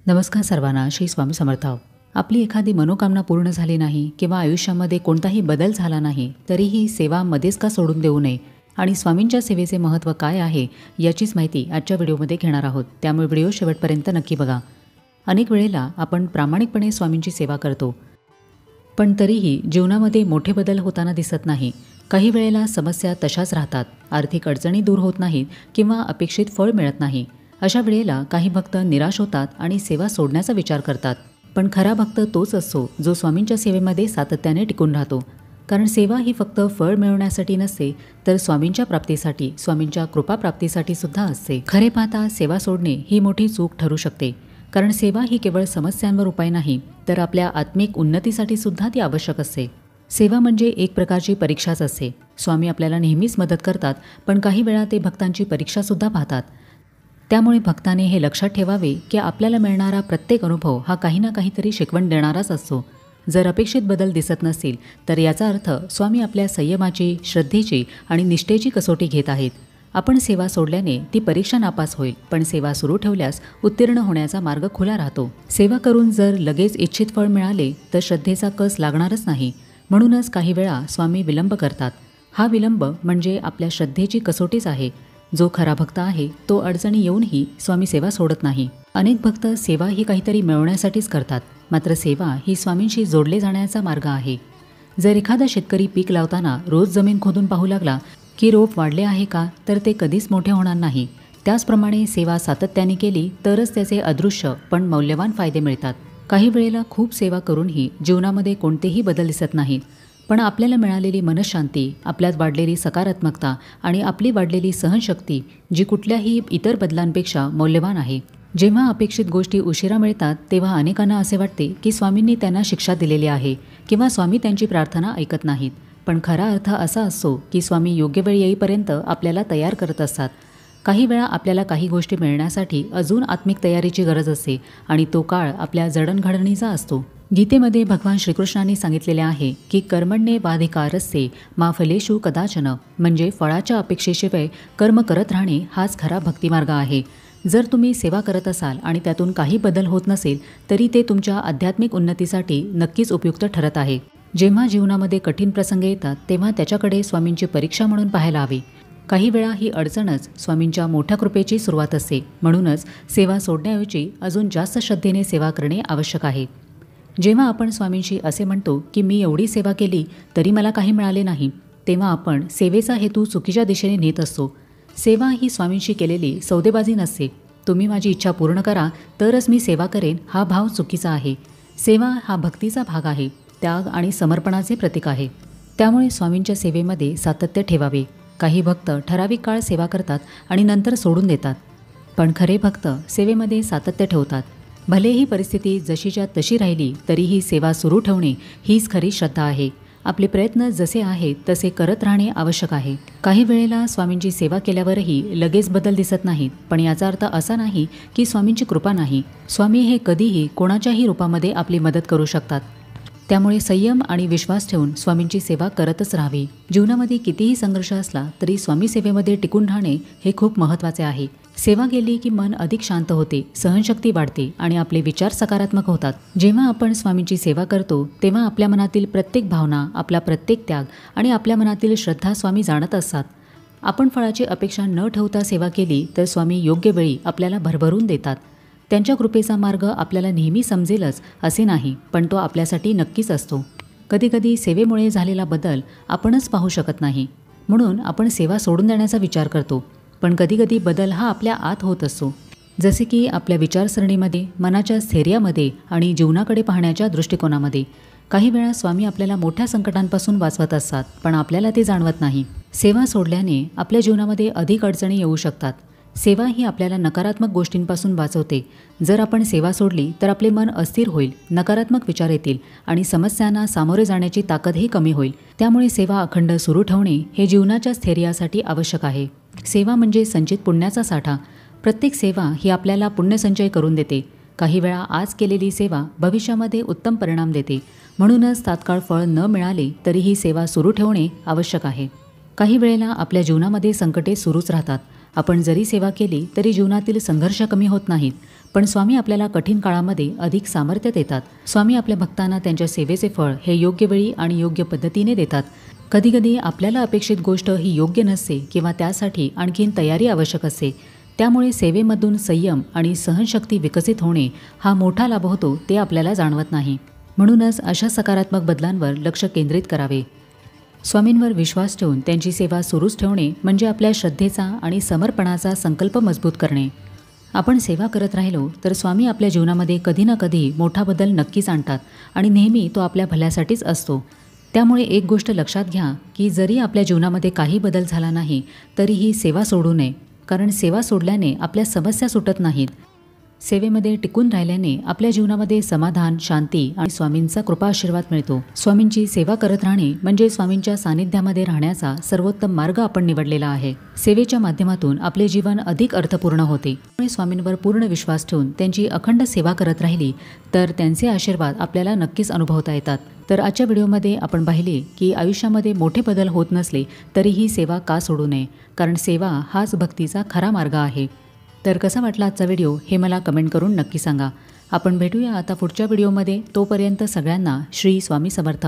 नमस्कार सर्वांना. श्री स्वामी समर्थ. आपली एखादी मनोकामना पूर्ण झाली नाही किंवा आयुष्यामध्ये कोणताही बदल झाला नाही तरीही सेवा मध्येच का सोडून देऊ नये आणि स्वामींच्या सेवेचे महत्त्व काय आहे याचीच माहिती आजच्या व्हिडिओमध्ये घेणार आहोत. त्यामुळे व्हिडिओ शेवटपर्यंत नक्की बघा. अनेक वेळेला आपण प्रामाणिकपणे स्वामींची सेवा करतो, पण तरीही जीवनामध्ये मोठे बदल होताना दिसत नाही. काही वेळेला समस्या तशाच राहतात, आर्थिक अडचणी दूर होत नाहीत किंवा अपेक्षित फळ मिळत नाही. अशा वेळेला काही भक्त निराश होतात आणि सेवा सोडण्याचा विचार करतात. पण खरा भक्त तोच असतो जो स्वामींच्या सेवेमध्ये सातत्याने टिकून राहतो. कारण सेवा ही फक्त फळ मिळवण्यासाठी नसते, तर स्वामींच्या प्राप्तीसाठी, स्वामींच्या कृपा प्राप्तीसाठी सुद्धा असते. खरे पाहता सेवा सोडणे ही मोठी चूक ठरू शकते. कारण सेवा ही केवळ समस्यांवर उपाय नाही, तर आपल्या आत्मिक उन्नतीसाठी सुद्धा ती आवश्यक असते. सेवा म्हणजे एक प्रकारची परीक्षाच असते. स्वामी आपल्याला नेहमीच मदत करतात, पण काही वेळा ते भक्तांची परीक्षासुद्धा पाहतात. त्यामुळे भक्ताने हे लक्षात ठेवावे की आपल्याला मिळणारा प्रत्येक अनुभव हा काही ना काहीतरी शिकवण देणाराच असतो. जर अपेक्षित बदल दिसत नसतील तर याचा अर्थ स्वामी आपल्या संयमाची, श्रद्धेची आणि निष्ठेची कसोटी घेत आहेत. आपण सेवा सोडल्याने ती परीक्षा नापास होईल, पण सेवा सुरू ठेवल्यास उत्तीर्ण होण्याचा मार्ग खुला राहतो. सेवा करून जर लगेच इच्छित फळ मिळाले तर श्रद्धेचा कस लागणारच नाही. म्हणूनच काही वेळा स्वामी विलंब करतात. हा विलंब म्हणजे आपल्या श्रद्धेची कसोटीच आहे. जो खरा भक्त आहे तो अडचणी येऊनही स्वामी सेवा सोडत नाही. अनेक भक्त सेवा ही काहीतरी मिळवण्यासाठीच करतात, मात्र सेवा ही स्वामींशी जोडले जाण्याचा मार्ग आहे. जर एखादा शेतकरी पीक लावताना रोज जमीन खोदून पाहू लागला की रोप वाढले आहे का, तर ते कधीच मोठे होणार नाही. त्याचप्रमाणे सेवा सातत्याने केली तरच त्याचे अदृश्य पण मौल्यवान फायदे मिळतात. काही वेळेला खूप सेवा करूनही जीवनामध्ये कोणतेही बदल दिसत नाहीत, पण आपल्याला मिळालेली मनशांती, आपल्यात वाढलेली सकारात्मकता आणि आपली वाढलेली सहनशक्ती जी कुठल्याही इतर बदलांपेक्षा मौल्यवान आहे. जेव्हा अपेक्षित गोष्टी उशिरा मिळतात तेव्हा अनेकांना असे वाटते की स्वामींनी त्यांना शिक्षा दिलेली आहे किंवा स्वामी त्यांची प्रार्थना ऐकत नाहीत. पण खरा अर्थ असा असतो की स्वामी योग्य वेळ येईपर्यंत आपल्याला तयार करत असतात. काही वेळा आपल्याला काही गोष्टी मिळण्यासाठी अजून आत्मिक तयारीची गरज असते आणि तो काळ आपल्या जडणघडणीचा असतो. गीतेमध्ये भगवान श्रीकृष्णांनी सांगितलेले आहे की कर्मण्ये वाधिकारस्ते मा फलेषु कदाचन, म्हणजे फळाच्या अपेक्षेशिवाय कर्म करत राहणे हाच खरा भक्तिमार्ग आहे. जर तुम्ही सेवा करत असाल आणि त्यातून काही बदल होत नसेल तरी ते तुमच्या आध्यात्मिक उन्नतीसाठी नक्कीच उपयुक्त ठरत आहे. जेव्हा जीवनामध्ये कठीण प्रसंग येतात तेव्हा त्याच्याकडे स्वामींची परीक्षा म्हणून पाहायला हवी. काही वेळा ही अडचणच स्वामींच्या मोठ्या कृपेची सुरुवात असते. म्हणूनच सेवा सोडण्याऐवजी अजून जास्त श्रद्धेने सेवा करणे आवश्यक आहे. जेव्हा आपण स्वामींशी असे म्हणतो की मी एवढी सेवा केली तरी मला काही मिळाले नाही, तेव्हा आपण सेवेचा हेतू चुकीच्या दिशेने नेत असतो. सेवा ही स्वामींशी केलेली सौदेबाजी नसते. तुम्ही माझी इच्छा पूर्ण करा तरच मी सेवा करेन हा भाव चुकीचा आहे. सेवा हा भक्तीचा भाग आहे, त्याग आणि समर्पणाचे प्रतीक आहे. त्यामुळे स्वामींच्या सेवेमध्ये सातत्य ठेवावे. काही भक्त ठराविक काळ सेवा करतात आणि नंतर सोडून देतात, पण खरे भक्त सेवेमध्ये सातत्य ठेवतात. भलेही परिस्थिती जशीच्या तशी राहिली तरीही सेवा सुरू ठेवणे हीच खरी श्रद्धा आहे. आपले प्रयत्न जसे आहेत तसे करत राहणे आवश्यक आहे. काही वेळेला स्वामींची सेवा केल्यावरही लगेच बदल दिसत नाहीत, पण याचा अर्थ असा नाही की स्वामींची कृपा नाही. स्वामी हे कधीही कोणाच्याही रूपामध्ये आपली मदत करू शकतात. त्यामुळे संयम आणि विश्वास ठेवून स्वामींची सेवा करतच राहावी. जीवनामध्ये कितीही संघर्ष असला तरी स्वामी सेवेमध्ये टिकून राहणे हे खूप महत्त्वाचे आहे. सेवा केली की मन अधिक शांत होते, सहनशक्ती वाढते आणि आपले विचार सकारात्मक होतात. जेव्हा आपण स्वामींची सेवा करतो तेव्हा आपल्या मनातील प्रत्येक भावना, आपला प्रत्येक त्याग आणि आपल्या मनातील श्रद्धा स्वामी जाणत असतात. आपण फळाची अपेक्षा न ठेवता सेवा केली तर स्वामी योग्य वेळी आपल्याला भरभरून देतात. त्यांच्या कृपेचा मार्ग आपल्याला नेहमी समजेलच असे नाही, पण तो आपल्यासाठी नक्कीच असतो. कधीकधी सेवेमुळे झालेला बदल आपणच पाहू शकत नाही, म्हणून आपण सेवा सोडून देण्याचा विचार करतो. पण कधीकधी बदल हा आपल्या आत होत असतो, जसे की आपल्या विचारसरणीमध्ये, मनाच्या स्थैर्यामध्ये आणि जीवनाकडे पाहण्याच्या दृष्टिकोनामध्ये. काही वेळा स्वामी आपल्याला मोठ्या संकटांपासून वाचवत असतात, पण आपल्याला ते जाणवत नाही. सेवा सोडल्याने आपल्या जीवनामध्ये अधिक अडचणी येऊ शकतात. सेवा ही आपल्याला नकारात्मक गोष्टींपासून वाचवते. जर आपण सेवा सोडली तर आपले मन अस्थिर होईल, नकारात्मक विचार येतील आणि समस्यांना सामोरे जाण्याची ताकदही कमी होईल. त्यामुळे सेवा अखंड सुरू ठेवणे हे जीवनाच्या स्थैर्यासाठी आवश्यक आहे. सेवा म्हणजे संचित पुण्याचा साठा. प्रत्येक सेवा ही आपल्याला पुण्यसंचय करून देते. काही वेळा आज केलेली सेवा भविष्यामध्ये उत्तम परिणाम देते. म्हणूनच तात्काळ फळ न मिळाले तरीही सेवा सुरू ठेवणे आवश्यक आहे. काही वेळेला आपल्या जीवनामध्ये संकटे सुरूच राहतात. आपण जरी सेवा केली तरी जीवनातील संघर्ष कमी होत नाहीत, पण स्वामी आपल्याला कठीण काळामध्ये अधिक सामर्थ्य देतात. स्वामी आपल्या भक्तांना त्यांच्या सेवेचे फळ हे योग्य वेळी आणि योग्य पद्धतीने देतात. कधीकधी आपल्याला अपेक्षित गोष्ट ही योग्य नसते किंवा त्यासाठी आणखीन तयारी आवश्यक असते. त्यामुळे सेवेमधून संयम आणि सहनशक्ती विकसित होणे हा मोठा लाभ होतो ते आपल्याला जाणवत नाही. म्हणूनच अशा सकारात्मक बदलांवर लक्ष केंद्रित करावे. स्वामींवर विश्वास ठेवून त्यांची सेवा सुरूच ठेवणे म्हणजे आपल्या श्रद्धेचा आणि समर्पणाचा संकल्प मजबूत करणे. आपण सेवा करत राहिलो तर स्वामी आपल्या जीवनामध्ये कधी ना कधी मोठा बदल नक्कीच आणतात आणि नेहमी तो आपल्या भल्यासाठीच असतो. त्यामुळे एक गोष्ट लक्षात घ्या की जरी आपल्या जीवनामध्ये काही बदल झाला नाही तरीही सेवा सोडू नये. कारण सेवा सोडल्याने आपल्या समस्या सुटत नाहीत. सेवेमध्ये टिकून राहिल्याने आपल्या जीवनामध्ये समाधान, शांती आणि स्वामींचा कृपा आशीर्वाद मिळतो. स्वामींची सेवा करत राहणे म्हणजे स्वामींच्या सानिध्यामध्ये राहण्याचा सर्वोत्तम मार्ग आपण निवडलेला आहे. सेवेच्या माध्यमातून आपले जीवन अधिक अर्थपूर्ण होते. त्यामुळे स्वामींवर पूर्ण विश्वास ठेवून त्यांची अखंड सेवा करत राहिली तर त्यांचे आशीर्वाद आपल्याला नक्कीच अनुभवता येतात. तर आजच्या व्हिडिओमध्ये आपण पाहिले की आयुष्यामध्ये मोठे बदल होत नसले तरीही सेवा का सोडू नये, कारण सेवा हाच भक्तीचा खरा मार्ग आहे. तर कसा वाटला आजचा व्हिडिओ हे मला कमेंट करून नक्की सांगा. आपण भेटूया आता पुढच्या व्हिडिओमध्ये. तोपर्यंत सगळ्यांना श्री स्वामी समर्थ.